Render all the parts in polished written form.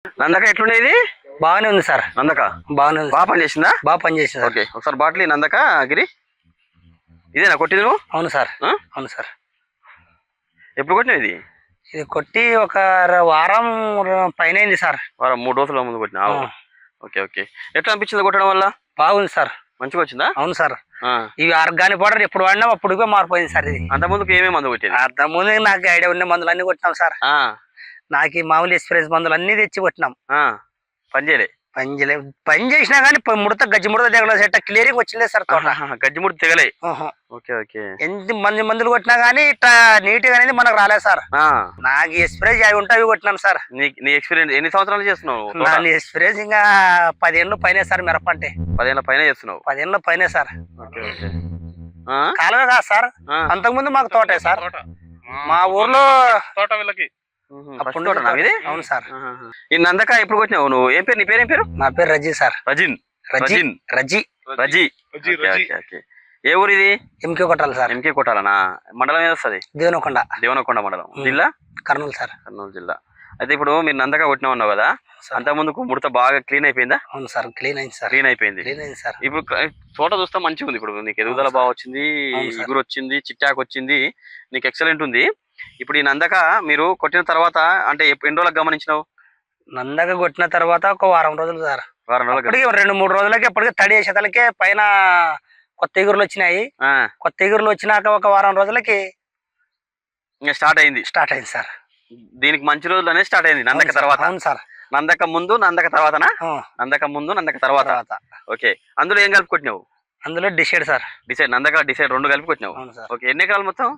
నందక ఎట్లుండేది? బాగానే ఉంది సార్. నందక బాగానే ఉంది. బాగా పనిచేసిందా? బాగా పనిచేసింది. ఓకే, ఒకసారి బాటిల్ నందక గిరి ఇదేనా కొట్టింది నువ్వు? అవును సార్. ఆ? అవును సార్. ఎప్పుడు కొట్టినావు ఇది? ఇది కొట్టి ఒక వారం పైన అయింది సార్. వారం 3 రోజుల ముందు కొట్టినా? Okay okay. ఎట్లా అనిపించింది కొట్టడం వల్ల? బాగుంది సార్. మంచిగా వచ్చిందా? అవును సార్. ఇవి ఆర్గానిక్ పౌడర్ ఎప్పుడు వాడినా అప్పుడు మారిపోయింది సార్. ఇది అంత ముందుకు ఏమేమి మందు కొట్టేది? అంత ముందు నాకు ఐడియా ఉన్న మందులు అన్ని కొట్టినాం సార్. నాకు ఈ మామూలు ఎక్స్ప్రెస్ మందులు అన్ని తెచ్చి కొట్టినాం. పనిచేయలే? పని చేసినా కానీ ముడత గజ్జి ముడత తెగల సెట్ క్లియరింగ్ వచ్చిందే సార్. గజ్జి ముడత తెగలే? Okay okay. ఎంత మందులు కొట్టినా గానీ ఇట్లా నీట్ గా అనేది మనకు రాలేదు సార్. నాకు ఎక్స్ప్రెస్ అవి ఉంటాయి కొట్టినాను సార్. నీ ఎక్స్పీరియన్స్ ఎన్ని సంవత్సరాలు చేస్తున్నావు? నా ఎక్స్పీరియన్స్ ఇంకా 10 ఏళ్ళు పైనే సార్. మిరప అంటే 10 ఏళ్ళ పైన చేస్తున్నావు? 10 ఏళ్ళ పైనే సార్. Okay okay. కాలువే కాదు సార్, అంతకుముందు మాకు తోటే సార్. మా ఊర్లో తోట వీళ్ళకి. అవును సార్. ఈ నందక ఎప్పుడు కొట్టినావు నువ్వు? ఏం పేరు? నీ పేరు ఏం పేరు? నా పేరు రజీ సార్. రజీ. ఏ ఊరు ఇది? ఎంకే కొట్టాలి సార్. ఎంకే కొట్టాలనా? మండలం ఏది వస్తుంది? దేవనకొండ మండలం. జిల్లా కర్నూలు సార్. కర్నూలు జిల్లా. అయితే ఇప్పుడు మీరు నందక కొట్టినా ఉన్నావు కదా, అంత ముందుకు ముడత బాగా క్లీన్ అయిపోయిందా? అవును సార్, క్లీన్ అయింది సార్. క్లీన్ అయిపోయింది సార్. ఇప్పుడు తోట చూస్తే మంచిగా ఉంది. ఇప్పుడు నీకు ఎదుగుదల బాగా వచ్చింది, ఇగురు వచ్చింది, చిట్టాకు వచ్చింది, నీకు ఎక్సలెంట్ ఉంది. ఇప్పుడు ఈ నందక మీరు కొట్టిన తర్వాత అంటే ఎన్ని రోజులకు గమనించినావు? నందక కొట్టిన తర్వాత ఒక వారం రోజులు సార్. వారం రోజులకి 2-3 రోజులకి ఎప్పటికీ తడి వేసేతలకే పైన కొత్త ఎగురులు వచ్చినాయి. కొత్త ఎగురులు వచ్చినాక ఒక వారం రోజులకి ఇంకా స్టార్ట్ అయింది సార్. దీనికి మంచి రోజులు అనేది స్టార్ట్ అయింది నందక తర్వాత? అవును సార్. నందక ముందు నందక తర్వాతనా? నందక ముందు నందక తర్వాత. ఓకే. అందులో ఏం కలిపి కొట్టినావు? అందులో డిసైడ్ సార్. నందక డిసైడ్ 2 కలిపి కొట్టినావు? ఓకే. ఎన్ని ఎకరాలు మొత్తం?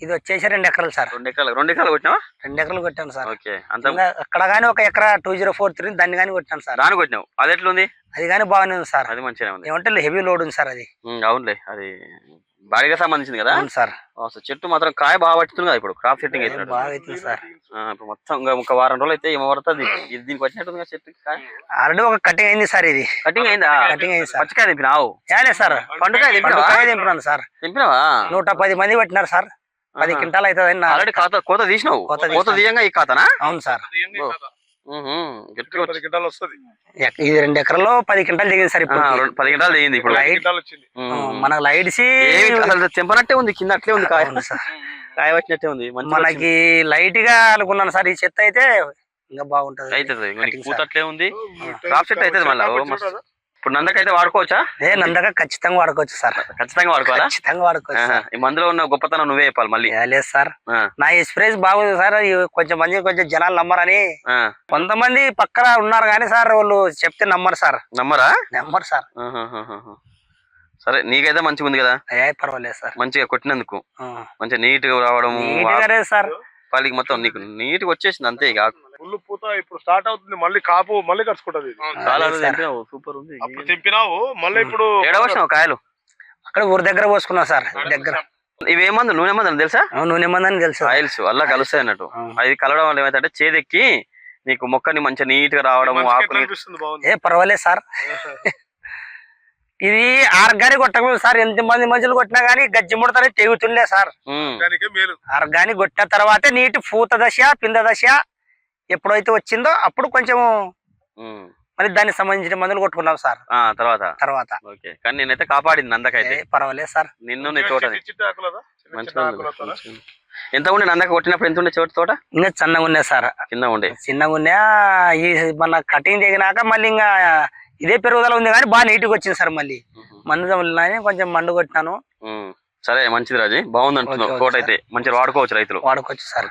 ఇది వచ్చేసి 2 ఎకరాలు సార్. 2 ఎకరాలు కొట్టినావా? 2 ఎకరాలు కొట్టాను సార్. ఓకే. అక్కడ గానీ ఒక ఎకరా 2043 దాన్ని గానీ కొట్టాను సార్. దాని కొట్టినావు? అది ఎట్లుంది? అది గానీ బాగానే ఉంది సార్. అది మంచిగా ఉంది. ఏమంటే హెవీ లోడ్ ఉంది సార్ అది. అవునులే, అది బాడీగా సంబంధించింది కదా. అవును సార్. చెట్టు మాత్రం కాయ బాగా పట్టుతుంది కదా ఇప్పుడు. క్రాప్ సెట్టింగ్ అయితే బాగా అవుతుంది సార్. ఇప్పుడు మొత్తం ఒక వారం రోజులు అయితే ఏమో పడుతుంది. దీనికి వచ్చినట్టుంది కదా చెట్టు. ఆల్రెడీ ఒక కటింగ్ అయింది సార్. ఇది కటింగ్ అయిందా? కటింగ్ అయింది సార్. పచ్చికాయ దింపినావు? సార్. పండుకాయ దింపినాను సార్. దింపినావా? 110 మంది పెట్టినారు సార్. 10 క్వింటాలు అవుతుంది. ఆల్రెడీ కోత తీసినావు? కోత తీయంగా ఈ ఖాతానా? అవును సార్. ఇది 2 ఎకరాల్లో 10 క్వింటాలు దిగింది సార్. ఇప్పుడు 10 క్వింటాలు దిగింది. ఇప్పుడు మనకు లైట్స్ అసలు తెంపనట్టే ఉంది, కింద అట్లే ఉంది కాయ. కాయ వచ్చినట్టే ఉంది. మనకి లైట్ గా అనుకున్నాను సార్. ఈ చెత్త అయితే ఇంకా బాగుంటది. అవుతుంది, పూత అట్లే ఉంది. క్రాప్ సెట్ అవుతుంది మళ్ళీ. ఇప్పుడు నందక అయితే వాడుకోవచ్చా? నందక ఖచ్చితంగా వాడుకోవచ్చు సార్. ఖచ్చితంగా వాడుకోవాలా? ఖచ్చితంగా వాడుకోవచ్చు. ఈ మందులో ఉన్న గొప్పతనం నువ్వే చెప్పాలి మళ్ళీ. లేదు సార్, నా ఎక్స్పీరియన్స్ బాగుంది సార్. కొంచెం జనాలు నమ్మరని కొంతమంది పక్కన ఉన్నారు కానీ సార్, వాళ్ళు చెప్తే నమ్మరు సార్. నమ్మరు సార్. సరే, నీకైతే మంచిగా ఉంది కదా? పర్వాలేదు సార్. మంచిగా కొట్టినందుకు మంచిగా నీట్ గా రావడం సార్. పల్లికి మొత్తం నీకు నీట్ గా వచ్చేసింది అంతే. ఇక ఫుల్ పూత ఇప్పుడు స్టార్ట్ అవుతుంది. మళ్ళీ కాపు మళ్ళీ కలుసుకుంటది. సూపర్ ఉంది. అప్పుడు తెంపినావు, మళ్ళీ ఇప్పుడు ఏడవచ్చినావు కాయలు? అక్కడ ఊరి దగ్గర పోసుకున్నావు సార్. దగ్గర ఇవే మందులు? నూనె మందులు తెలుసా? నూనె మందని తెలుసు. ఆయిల్స్ అలా కలుస్తాయి అన్నట్టు. అది కలవడం వల్ల ఏమైతే చేదెక్కి నీకు మొక్కని మంచిగా నీట్ గా రావడం. పర్వాలేదు సార్. ఇది ఆర్గానిక్ కొట్టకూడదు సార్. ఎంత మంది మనుషులు కొట్టినా గానీ గజ్జి ముడతనే తెగుతుండే సార్. ఆర్గానిక్ కొట్టిన తర్వాతే నీటి పూత దశ, పింద దశ ఎప్పుడైతే వచ్చిందో అప్పుడు కొంచెం మరి దానికి సంబంధించిన మందులు కొట్టుకున్నాం సార్. తర్వాత కానీ నేనైతే కాపాడింది నందకైతే. పర్వాలేదు సార్. నిన్ను నీ తోట ఎంత ఉండే? నందక కొట్టినప్పుడు ఎంత ఉండే తోట? ఇంకా చిన్నగా ఉండే సార్. చిన్నగా ఉండే. ఈ మన కటింగ్ దిగినాక మళ్ళీ ఇంకా ఇదే పెరుగుదల ఉంది కానీ బాగా నీట్గా వచ్చింది సార్. మళ్ళీ మందు కొంచెం మండు కొట్టినాను. సరే, మంచిది రాజీ. బాగుంది అంటున్నావు. తోట అయితే మంచిగా వాడుకోవచ్చు, రైతులు వాడుకోవచ్చు సార్.